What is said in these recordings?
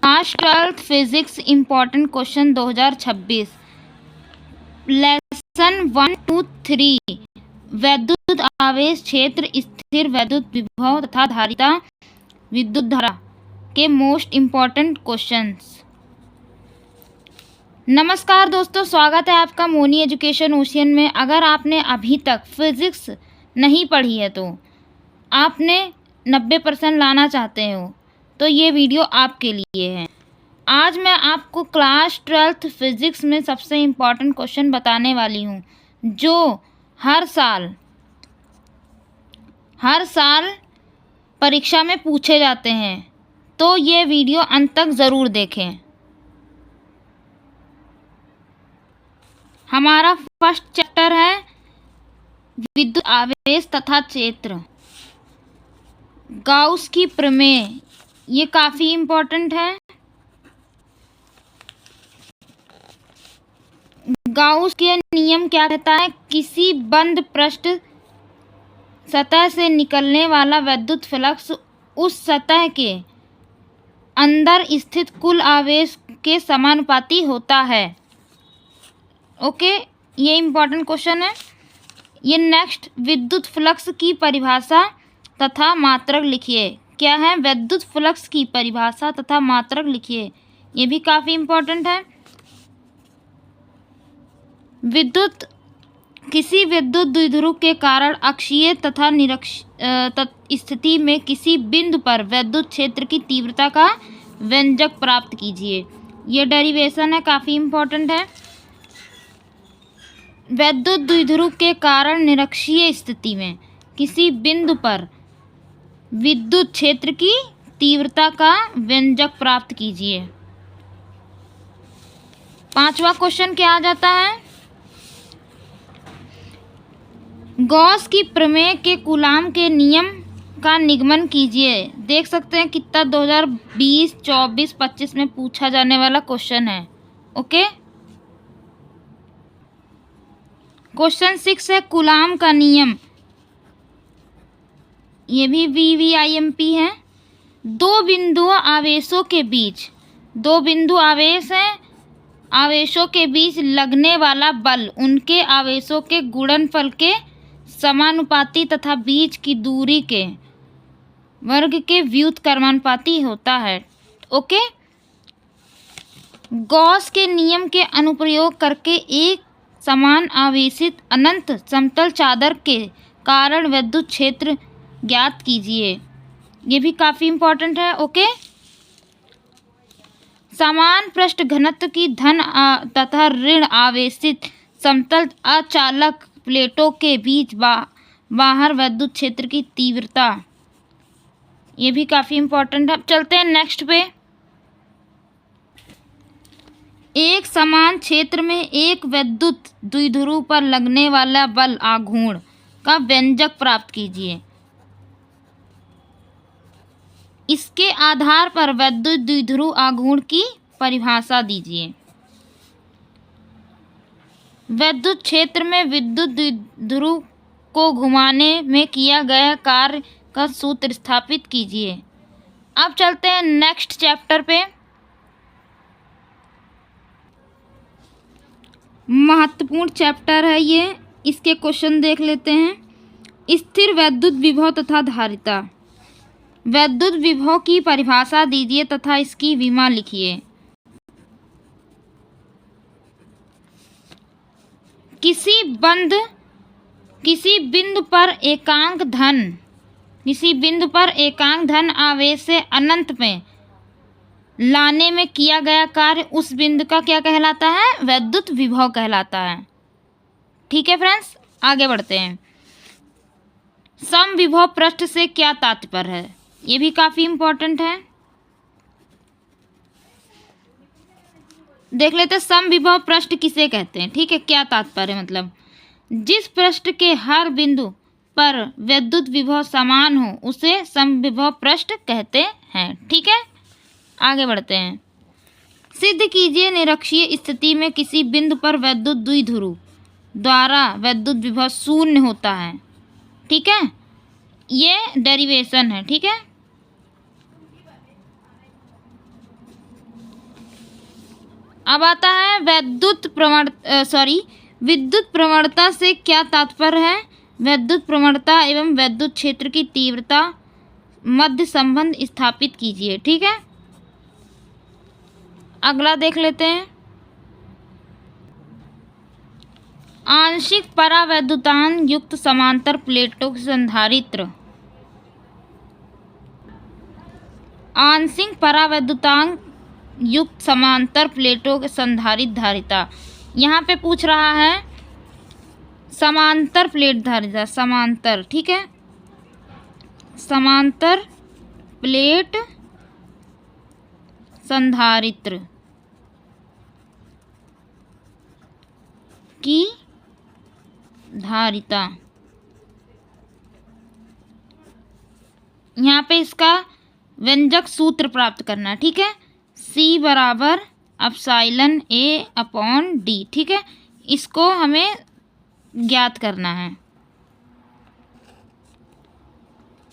Class 12 physics important question 2026 lesson 1 2 3 वैद्युत आवेश क्षेत्र स्थिर वैद्युत विभव तथा धारिता विद्युत धारा के मोस्ट इम्पॉर्टेंट क्वेश्चंस। नमस्कार दोस्तों, स्वागत है आपका मोनी एजुकेशन ओशियन में। अगर आपने अभी तक फिजिक्स नहीं पढ़ी है तो आपने 90% लाना चाहते हो तो ये वीडियो आपके लिए है। आज मैं आपको क्लास 12 फिजिक्स में सबसे इम्पॉर्टेंट क्वेश्चन बताने वाली हूँ जो हर साल परीक्षा में पूछे जाते हैं, तो ये वीडियो अंत तक ज़रूर देखें। हमारा फर्स्ट चैप्टर है विद्युत आवेश तथा क्षेत्र, गाउस की प्रमेय। ये काफ़ी इम्पोर्टेंट है। गाउस के नियम क्या कहता है? किसी बंद पृष्ठ सतह से निकलने वाला विद्युत फ्लक्स उस सतह के अंदर स्थित कुल आवेश के समानुपाती होता है। ओके, ये इम्पोर्टेंट क्वेश्चन है। ये नेक्स्ट, विद्युत फ्लक्स की परिभाषा तथा मात्रक लिखिए। क्या है? विद्युत फ्लक्स की परिभाषा तथा मात्रक लिखिए। ये भी काफ़ी इम्पोर्टेंट है। किसी विद्युत द्विध्रुव के कारण अक्षीय तथा निरक्षीय स्थिति में किसी बिंदु पर विद्युत क्षेत्र की तीव्रता का व्यंजक प्राप्त कीजिए। ये डेरिवेशन है, काफ़ी इम्पोर्टेंट है। विद्युत द्विध्रुव के कारण निरक्षीय स्थिति में किसी बिंदु पर विद्युत क्षेत्र की तीव्रता का व्यंजक प्राप्त कीजिए। पांचवा क्वेश्चन क्या आ जाता है? गॉस की प्रमेय के कूलाम के नियम का निगमन कीजिए। देख सकते हैं कितना 2020, 24, 25 में पूछा जाने वाला क्वेश्चन है। ओके, क्वेश्चन 6 है कूलाम का नियम। ये भी VVIMP है। दो बिंदु आवेशों के बीच लगने वाला बल उनके आवेशों के गुणनफल के समानुपाती तथा बीच की दूरी के वर्ग के व्युत्क्रमानुपाती होता है। ओके, गॉस के नियम के अनुप्रयोग करके एक समान आवेशित अनंत समतल चादर के कारण विद्युत क्षेत्र ज्ञात कीजिए। ये भी काफ़ी इम्पोर्टेंट है। ओके, समान पृष्ठ घनत्व की धन तथा ऋण आवेशित समतल अचालक प्लेटों के बीच बाहर विद्युत क्षेत्र की तीव्रता। ये भी काफ़ी इम्पोर्टेंट है। अब चलते हैं नेक्स्ट पे। एक समान क्षेत्र में एक विद्युत द्विध्रुव पर लगने वाला बल आघूर्ण का व्यंजक प्राप्त कीजिए। इसके आधार पर विद्युत द्विध्रुव आघूर्ण की परिभाषा दीजिए। विद्युत क्षेत्र में विद्युत द्विध्रुव को घुमाने में किया गया कार्य का सूत्र स्थापित कीजिए। अब चलते हैं नेक्स्ट चैप्टर पे। महत्वपूर्ण चैप्टर है ये, इसके क्वेश्चन देख लेते हैं। स्थिर वैद्युत विभव तथा धारिता। वैद्युत विभव की परिभाषा दीजिए तथा इसकी विमा लिखिए। किसी बिंदु पर एकांक धन आवेश से अनंत में लाने में किया गया कार्य उस बिंदु का क्या कहलाता है? वैद्युत विभव कहलाता है। ठीक है फ्रेंड्स, आगे बढ़ते हैं। समविभव पृष्ठ से क्या तात्पर्य है? ये भी काफ़ी इम्पोर्टेंट है। देख लेते हैं समविभव पृष्ठ किसे कहते हैं। ठीक है, क्या तात्पर्य? मतलब जिस पृष्ठ के हर बिंदु पर विद्युत विभव समान हो उसे समविभव पृष्ठ कहते हैं। ठीक है, आगे बढ़ते हैं। सिद्ध कीजिए निरक्षीय स्थिति में किसी बिंदु पर विद्युत द्विध्रुव द्वारा विद्युत विभव शून्य होता है। ठीक है, ये डेरिवेशन है। ठीक है, अब आता है विद्युत प्रवणता से क्या तात्पर्य है। विद्युत प्रवणता एवं विद्युत क्षेत्र की तीव्रता मध्य संबंध स्थापित कीजिए। ठीक है, अगला देख लेते हैं। आंशिक परावैद्युतान युक्त समांतर प्लेटों के संधारित्र। आंशिक परावैद्युतान युक्त समांतर प्लेटों के संधारित धारिता। यहाँ पे पूछ रहा है समांतर प्लेट धारिता, समांतर। ठीक है, समांतर प्लेट संधारित्र की धारिता। यहाँ पे इसका व्यंजक सूत्र प्राप्त करना है। ठीक है, C बराबर एप्सिलॉन A अपॉन D। ठीक है, इसको हमें ज्ञात करना है।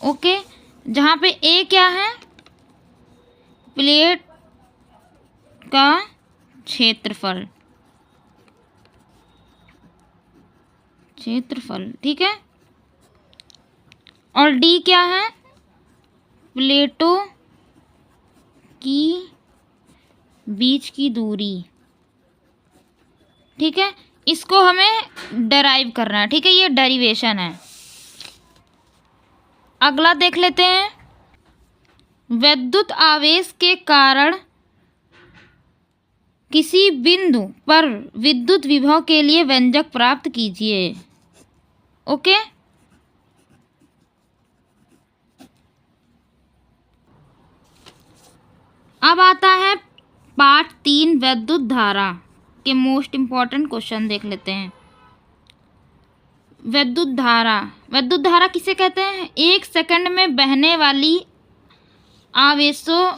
ओके, जहाँ पे A क्या है, प्लेट का क्षेत्रफल, ठीक है, और D क्या है, प्लेटों की बीच की दूरी। ठीक है, इसको हमें डराइव करना है। ठीक है, ये डेरिवेशन है। अगला देख लेते हैं। विद्युत आवेश के कारण किसी बिंदु पर विद्युत विभव के लिए व्यंजक प्राप्त कीजिए। ओके, अब आता है पार्ट 3 विद्युत धारा के मोस्ट इम्पॉर्टेंट क्वेश्चन देख लेते हैं। विद्युत धारा किसे कहते हैं? 1 सेकंड में बहने वाली आवेशों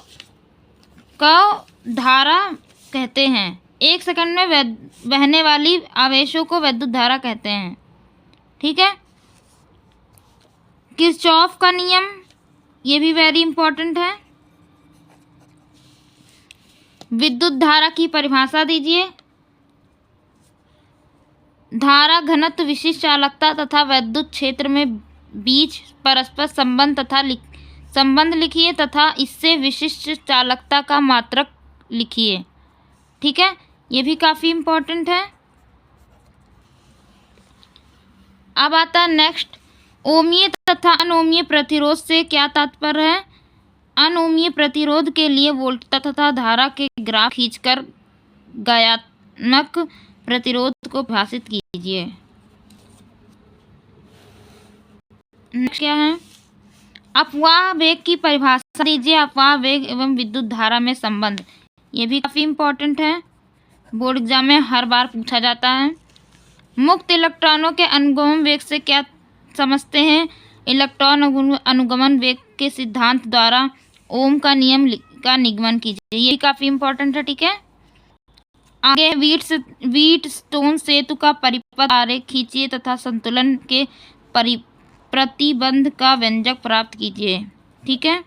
को धारा कहते हैं। 1 सेकंड में बहने वाली आवेशों को विद्युत धारा कहते हैं। ठीक है, किरचॉफ का नियम, ये भी वेरी इंपॉर्टेंट है। विद्युत धारा की परिभाषा दीजिए। धारा घनत्व, विशिष्ट चालकता तथा विद्युत क्षेत्र में बीच परस्पर संबंध लिखिए तथा इससे विशिष्ट चालकता का मात्रक लिखिए। ठीक है, ये भी काफ़ी इम्पोर्टेंट है। अब आता है नेक्स्ट, ओमीय तथा अनोमीय प्रतिरोध से क्या तात्पर्य है? अनोमीय प्रतिरोध के लिए वोल्टता तथा धारा के ग्राफ खींचकर गायनात्मक प्रतिरोध को परिभाषित कीजिए। नेक्स्ट क्या है? अपवाह वेग की परिभाषा दीजिए। अपवाह वेग एवं विद्युत धारा में संबंध, ये भी काफ़ी इम्पोर्टेंट है, बोर्ड एग्जाम में हर बार पूछा जाता है। मुक्त इलेक्ट्रॉनों के अनुगमन वेग से क्या समझते हैं? इलेक्ट्रॉन अनुगमन वेग के सिद्धांत द्वारा ओम का नियम का निगमन कीजिए। ये काफ़ी इम्पोर्टेंट है। ठीक है, आगे व्हीटस्टोन सेतु का परिपथ आरेख खींचिए तथा संतुलन के प्रतिबंध का व्यंजक प्राप्त कीजिए। ठीक है,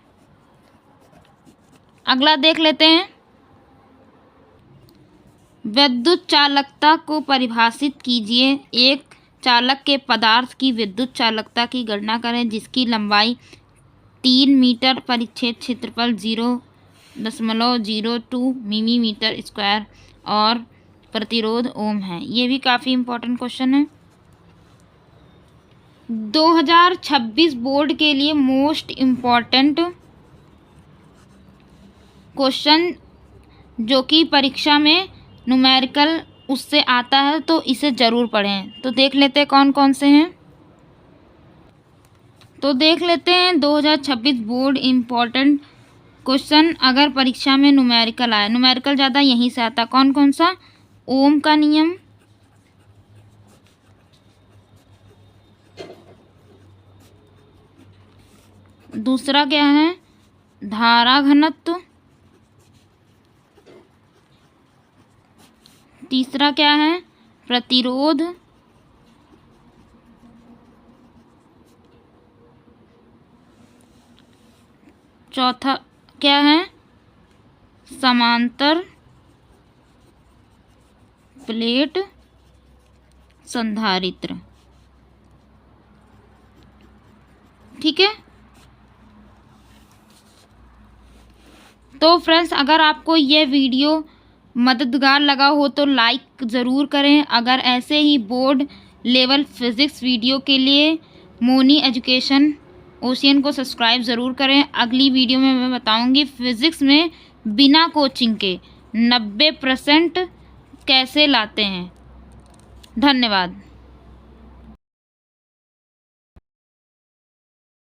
अगला देख लेते हैं। विद्युत चालकता को परिभाषित कीजिए। एक चालक के पदार्थ की विद्युत चालकता की गणना करें जिसकी लंबाई 3 मीटर, परिच्छेद क्षेत्रफल 0.02 मिलीमीटर स्क्वायर और प्रतिरोध ओम है। ये भी काफ़ी इम्पोर्टेंट क्वेश्चन है। 2026 बोर्ड के लिए मोस्ट इम्पॉर्टेंट क्वेश्चन जो कि परीक्षा में न्यूमेरिकल उससे आता है, तो इसे ज़रूर पढ़ें। तो देख लेते हैं कौन कौन से हैं। तो देख लेते हैं 2026 बोर्ड इम्पॉर्टेंट क्वेश्चन अगर परीक्षा में न्यूमेरिकल आए। न्यूमेरिकल ज़्यादा यहीं से आता। कौन कौन सा? ओम का नियम, दूसरा क्या है? धारा घनत्व, तीसरा क्या है? प्रतिरोध, चौथा क्या है? समांतर प्लेट संधारित्र। ठीक है। तो फ्रेंड्स, अगर आपको यह वीडियो मददगार लगा हो तो लाइक ज़रूर करें। अगर ऐसे ही बोर्ड लेवल फिज़िक्स वीडियो के लिए मोनी एजुकेशन ओशियन को सब्सक्राइब ज़रूर करें। अगली वीडियो में मैं बताऊंगी फ़िज़िक्स में बिना कोचिंग के 90% कैसे लाते हैं। धन्यवाद।